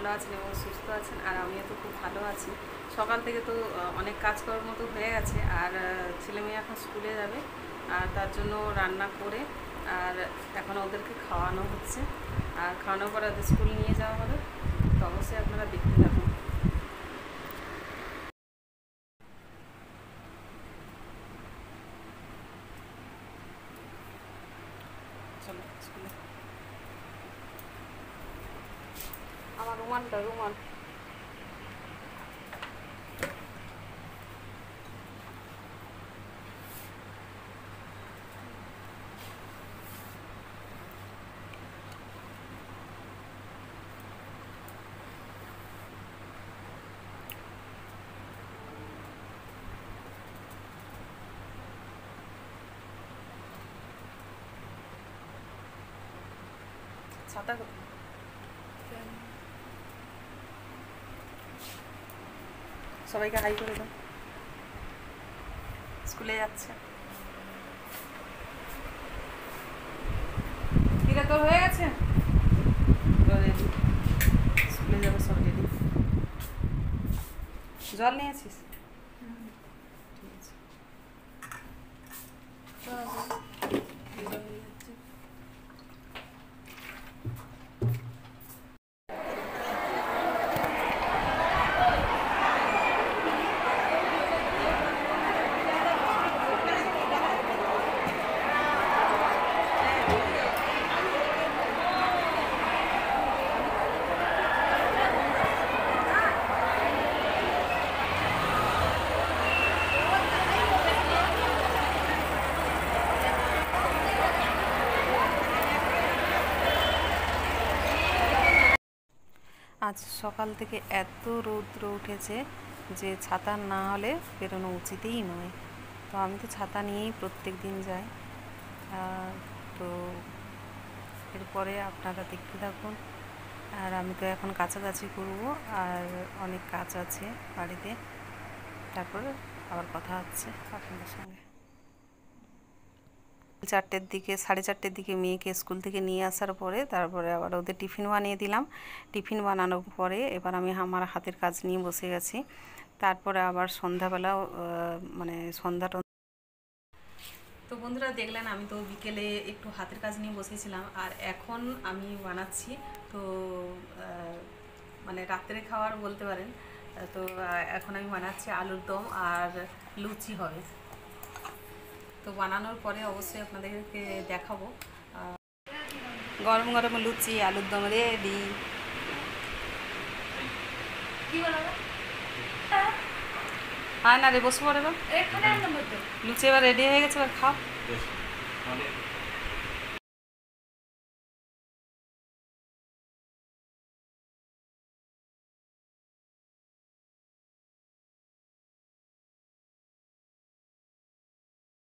ভালো আছেন এবং সুস্থ আছেন, আর আমিও তো খুব ভালো আছি। সকাল থেকে তো অনেক কাজকর্ম তো হয়ে গেছে, আর ছেলে মেয়ে এখন স্কুলে যাবে, আর তার জন্য রান্না করে আর এখন ওদেরকে খাওয়ানো হচ্ছে, আর খাওয়ানোর পরে ওদের স্কুল নিয়ে যাওয়া হবে। তো অবশ্যই আপনারা দেখতে থাকুন। চলো স্কুলে। আমার রুমাল ছাতা কোথায়? সবাইকে হাই করে দাও। স্কুলে যাচ্ছে। কিরে তোর হয়ে গেছে? রেডি, স্কুলে যাবে সব রেডি। জল নিয়েছিস? ঠিক আছে। আজ সকাল থেকে এত রৌদ্র উঠেছে যে ছাতা না হলে বেরোনো উচিতই নয়। তো আমি তো ছাতা নিয়েই প্রত্যেক দিন যাই। তো এরপরে আপনারা দেখতে থাকুন। আর আমি তো এখন কাছাকাছি করবো, আর অনেক কাজ আছে বাড়িতে। তারপরে আবার কথা হচ্ছে আপনাদের সঙ্গে। 4টের দিকে, 4:30টের দিকে মেয়েকে স্কুল থেকে নিয়ে আসার পরে তারপরে আবার ওদের টিফিন বানিয়ে দিলাম। টিফিন বানানোর পরে এবার আমি আমার হাতের কাজ নিয়ে বসে গেছি। তারপরে আবার সন্ধ্যাবেলাও মানে সন্ধ্যাটা। তো বন্ধুরা দেখলেন, আমি তো বিকেলে একটু হাতের কাজ নিয়ে বসেছিলাম, আর এখন আমি বানাচ্ছি। তো মানে রাত্রে খাওয়ার বলতে পারেন। তো এখন আমি বানাচ্ছি আলুর দম আর লুচি হবে। তো বানানোর পরে অবশ্যই আপনাদেরকে দেখাবো। গরম গরম লুচি আলুর দম রেডি। হয় না রে, বসবো এবার। লুচি এবার রেডি হয়ে গেছে, এবার খাও।